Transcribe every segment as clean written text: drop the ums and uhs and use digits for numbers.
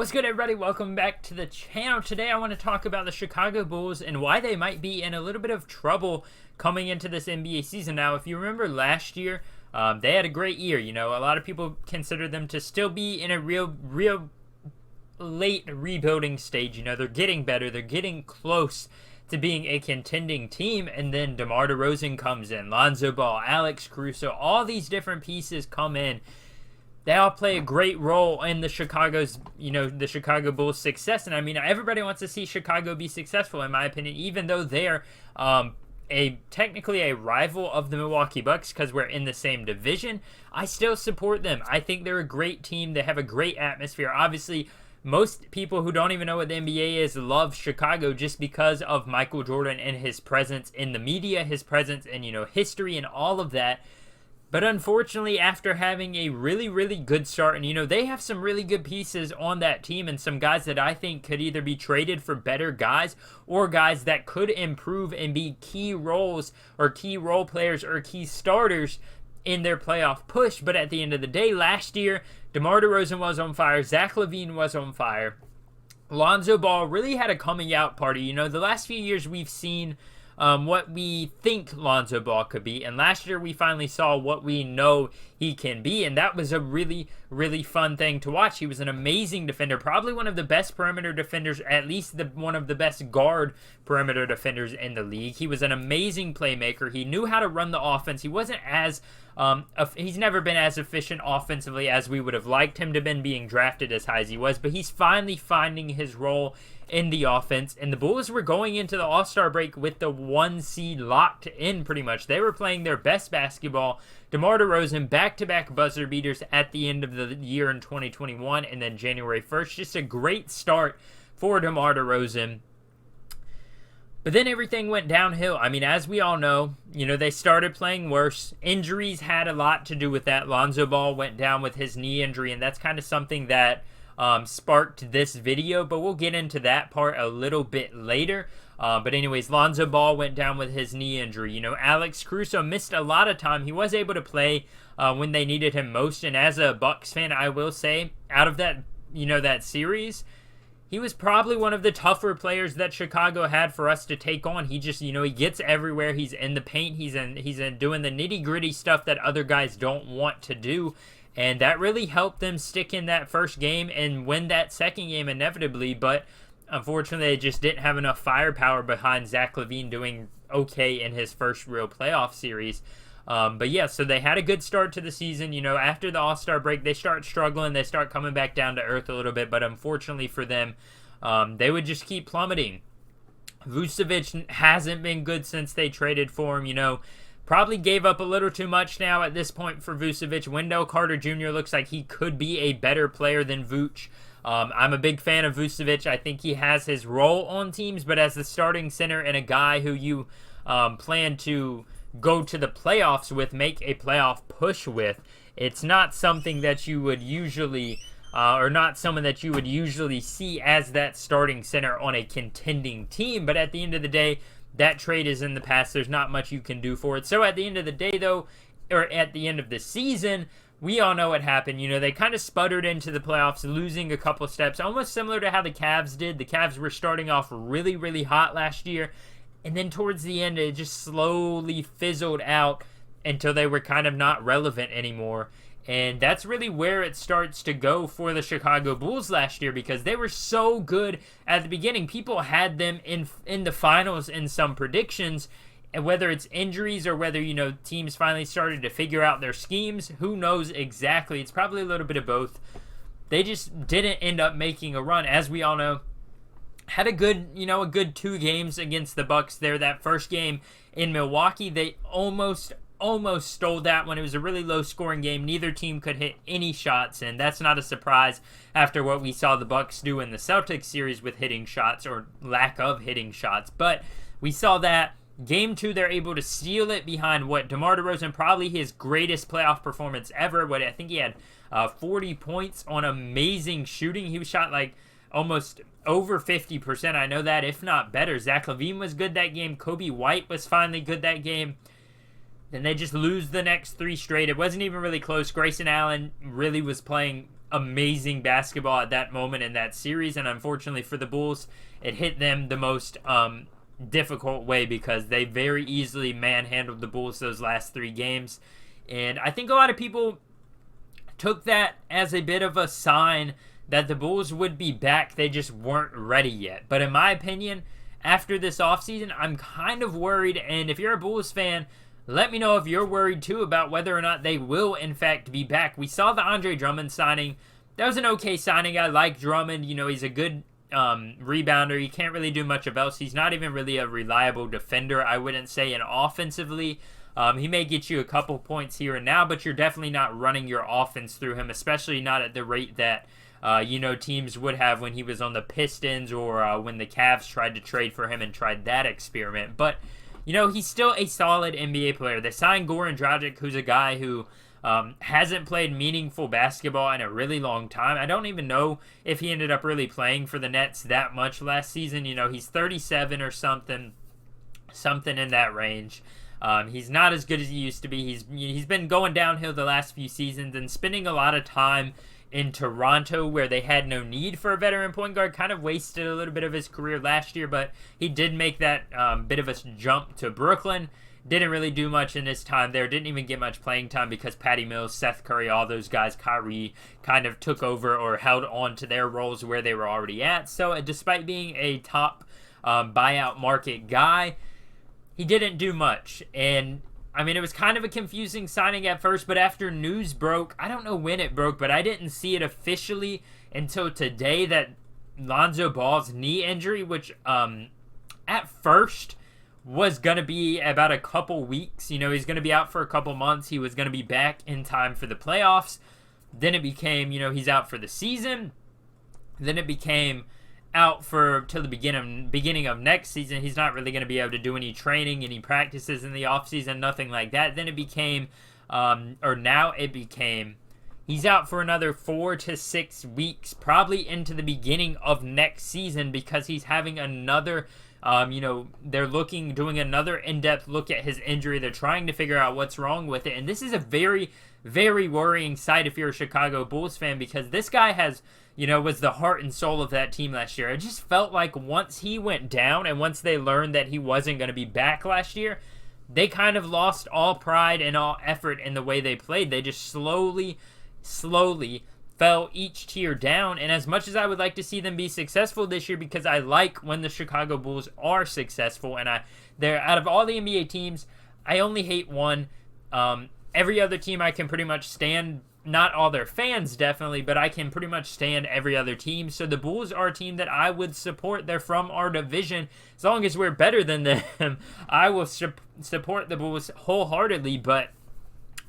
What's good, everybody? Welcome back to the channel. Today I want to talk about the Chicago Bulls and why they might be in a little bit of trouble coming into this NBA season. Now, if you remember last year, they had a great year. You know, a lot of people consider them to still be in a real late rebuilding stage. You know, they're getting better. They're getting close to being a contending team. And then DeMar DeRozan comes in, Lonzo Ball, Alex Caruso, all these different pieces come in. They all play a great role in the Chicago Bulls' success. And I mean, everybody wants to see Chicago be successful, in my opinion, even though they're technically a rival of the Milwaukee Bucks because we're in the same division. I still support them. I think they're a great team. They have a great atmosphere. Obviously, most people who don't even know what the NBA is love Chicago just because of Michael Jordan and his presence in the media, his presence in, history and all of that. But unfortunately, after having a really good start, and they have some really good pieces on that team and some guys that I think could either be traded for better guys or guys that could improve and be key roles or key role players or key starters in their playoff push. But at the end of the day, last year, DeMar DeRozan was on fire, Zach LaVine was on fire. Lonzo Ball really had a coming out party. The last few years we've seen what we think Lonzo Ball could be. And last year we finally saw what we know he can be. And that was a really fun thing to watch. He was an amazing defender. Probably one of the best perimeter defenders, at least one of the best guard perimeter defenders in the league. He was an amazing playmaker. He knew how to run the offense. He wasn't as... he's never been as efficient offensively as we would have liked him to have been being drafted as high as he was. But he's finally finding his role in the offense, and the Bulls were going into the All-Star break with the 1 seed locked in pretty much. They were playing their best basketball. DeMar DeRozan, back-to-back buzzer beaters at the end of the year in 2021 and then January 1st. Just a great start for DeMar DeRozan. But then everything went downhill. I mean, as we all know, they started playing worse. Injuries had a lot to do with that. Lonzo Ball went down with his knee injury, and that's kind of something that sparked this video, but we'll get into that part a little bit later. But anyways, Lonzo Ball went down with his knee injury. Alex Caruso missed a lot of time. He was able to play when they needed him most, and as a Bucks fan, I will say, out of that, that series, he was probably one of the tougher players that Chicago had for us to take on. He just, he gets everywhere. He's in the paint. He's in doing the nitty-gritty stuff that other guys don't want to do. And that really helped them stick in that first game and win that second game inevitably. But unfortunately, they just didn't have enough firepower behind Zach LaVine doing okay in his first real playoff series. But yeah, so they had a good start to the season. After the All-Star break, they start struggling. They start coming back down to earth a little bit. But unfortunately for them, they would just keep plummeting. Vucevic hasn't been good since they traded for him, Probably gave up a little too much now at this point for Vucevic. Wendell Carter Jr. looks like he could be a better player than Vooch. I'm a big fan of Vucevic. I think he has his role on teams, but as the starting center and a guy who you plan to go to the playoffs with, make a playoff push with, it's not something that you would usually... or not someone that you would usually see as that starting center on a contending team. But at the end of the day, that trade is in the past. There's not much you can do for it. So at the end of the day, though, or at the end of the season, we all know what happened. They kind of sputtered into the playoffs, losing a couple steps, almost similar to how the Cavs did. The Cavs were starting off really hot last year, and then towards the end, it just slowly fizzled out until they were kind of not relevant anymore. And that's really where it starts to go for the Chicago Bulls last year, because they were so good at the beginning. People had them in the finals in some predictions, and whether it's injuries or whether, teams finally started to figure out their schemes, who knows exactly. It's probably a little bit of both. They just didn't end up making a run, as we all know. Had a good 2 games against the Bucks there. That first game in Milwaukee, they almost stole that one. It was a really low-scoring game. Neither team could hit any shots, and that's not a surprise after what we saw the Bucks do in the Celtics series with hitting shots or lack of hitting shots. But we saw that. Game 2, they're able to steal it behind DeMar DeRozan, probably his greatest playoff performance ever. I think he had 40 points on amazing shooting. He was shot like almost over 50%. I know that, if not better. Zach LaVine was good that game. Kobe White was finally good that game. Then they just lose the next 3 straight. It wasn't even really close. Grayson Allen really was playing amazing basketball at that moment in that series, and unfortunately for the Bulls, it hit them the most difficult way because they very easily manhandled the Bulls those last 3 games. And I think a lot of people took that as a bit of a sign that the Bulls would be back. They just weren't ready yet. But in my opinion, after this offseason, I'm kind of worried. And if you're a Bulls fan, let me know if you're worried too about whether or not they will in fact be back. We saw the Andre Drummond signing. That was an okay signing. I like Drummond. You know, he's a good rebounder. He can't really do much else. He's not even really a reliable defender, I wouldn't say, and offensively. He may get you a couple points here and now, but you're definitely not running your offense through him, especially not at the rate that teams would have when he was on the Pistons or when the Cavs tried to trade for him and tried that experiment. But, he's still a solid NBA player. They signed Goran Dragic, who's a guy who hasn't played meaningful basketball in a really long time. I don't even know if he ended up really playing for the Nets that much last season. He's 37 or something in that range. He's not as good as he used to be. He's been going downhill the last few seasons and spending a lot of time in Toronto where they had no need for a veteran point guard. Kind of wasted a little bit of his career last year, but he did make that bit of a jump to Brooklyn. Didn't really do much in his time there. Didn't even get much playing time because Patty Mills, Seth Curry, all those guys, Kyrie, kind of took over or held on to their roles where they were already at. So despite being a top buyout market guy, he didn't do much. And, it was kind of a confusing signing at first, but after news broke, I don't know when it broke, but I didn't see it officially until today that Lonzo Ball's knee injury, which at first was going to be about a couple weeks. He's going to be out for a couple months. He was going to be back in time for the playoffs. Then it became, he's out for the season. Then it became out for till the beginning of next season. He's not really going to be able to do any training, any practices in the offseason, nothing like that. Then it became, he's out for another 4 to 6 weeks, probably into the beginning of next season because he's having another they're doing another in-depth look at his injury. They're trying to figure out what's wrong with it. And this is a very, very worrying sight if you're a Chicago Bulls fan because this guy was the heart and soul of that team last year. It just felt like once he went down and once they learned that he wasn't going to be back last year, they kind of lost all pride and all effort in the way they played. They just slowly fell each tier down. And as much as I would like to see them be successful this year, because I like when the Chicago Bulls are successful, and they're out of all the NBA teams, I only hate one. Every other team I can pretty much stand. Not all their fans, definitely, but I can pretty much stand every other team. So the Bulls are a team that I would support. They're from our division. As long as we're better than them, I will support the Bulls wholeheartedly. But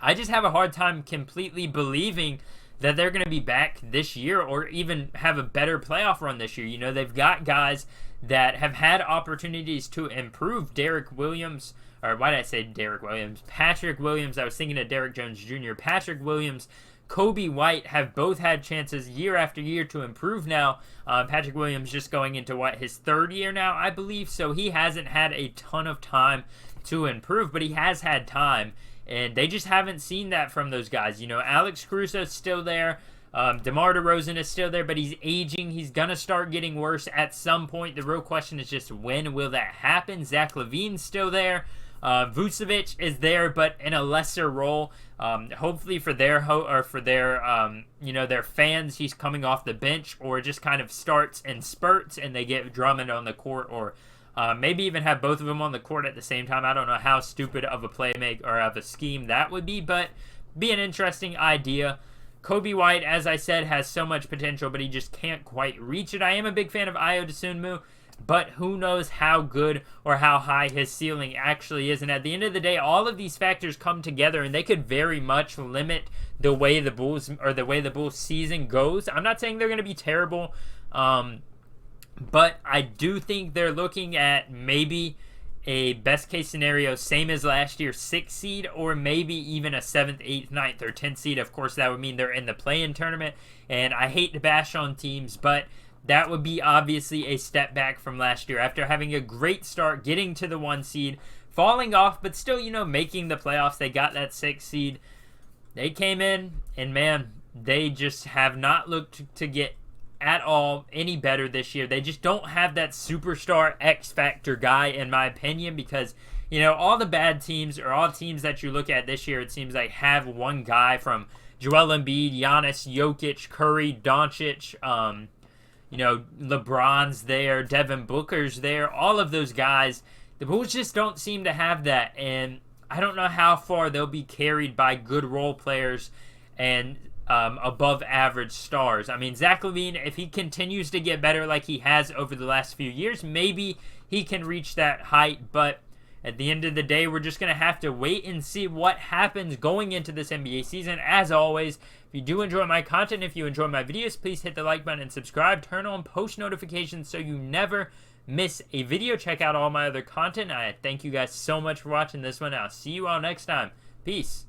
I just have a hard time completely believing that they're going to be back this year or even have a better playoff run this year. They've got guys that have had opportunities to improve. Patrick Williams. I was thinking of Derrick Jones Jr. Patrick Williams, Kobe White have both had chances year after year to improve now. Patrick Williams just going into his 3rd year now, I believe. So he hasn't had a ton of time to improve, but he has had time. And they just haven't seen that from those guys. Alex Caruso's still there. DeMar DeRozan is still there, but he's aging. He's going to start getting worse at some point. The real question is just when will that happen? Zach LaVine's still there. Vucevic is there, but in a lesser role. Hopefully for their fans, he's coming off the bench or just kind of starts and spurts, and they get Drummond on the court, or maybe even have both of them on the court at the same time. I don't know how stupid of a playmake or of a scheme that would be, but be an interesting idea. Kobe White, as I said, has so much potential, but he just can't quite reach it. I am a big fan of Ayo Dosunmu, but who knows how good or how high his ceiling actually is. And at the end of the day, all of these factors come together, and they could very much limit the way the Bulls season goes. I'm not saying they're going to be terrible, but I do think they're looking at maybe a best case scenario, same as last year, 6th seed, or maybe even a 7th, 8th, 9th, or 10th seed. Of course, that would mean they're in the play-in tournament, and I hate to bash on teams, but that would be obviously a step back from last year. After having a great start, getting to the 1 seed, falling off, but still, making the playoffs, they got that 6th seed. They came in, and man, they just have not looked to get at all any better this year. They just don't have that superstar X factor guy, in my opinion, because all the bad teams, or all teams that you look at this year, it seems like have one guy, from Joel Embiid, Giannis, Jokic, Curry, Doncic, LeBron's there, Devin Booker's there, all of those guys. The Bulls just don't seem to have that, and I don't know how far they'll be carried by good role players and above average stars. I mean, Zach LaVine, if he continues to get better like he has over the last few years, maybe he can reach that height, but at the end of the day, we're just going to have to wait and see what happens going into this NBA season. As always, if you do enjoy my content, if you enjoy my videos, please hit the like button and subscribe. Turn on post notifications so you never miss a video. Check out all my other content. I thank you guys so much for watching this one. I'll see you all next time. Peace.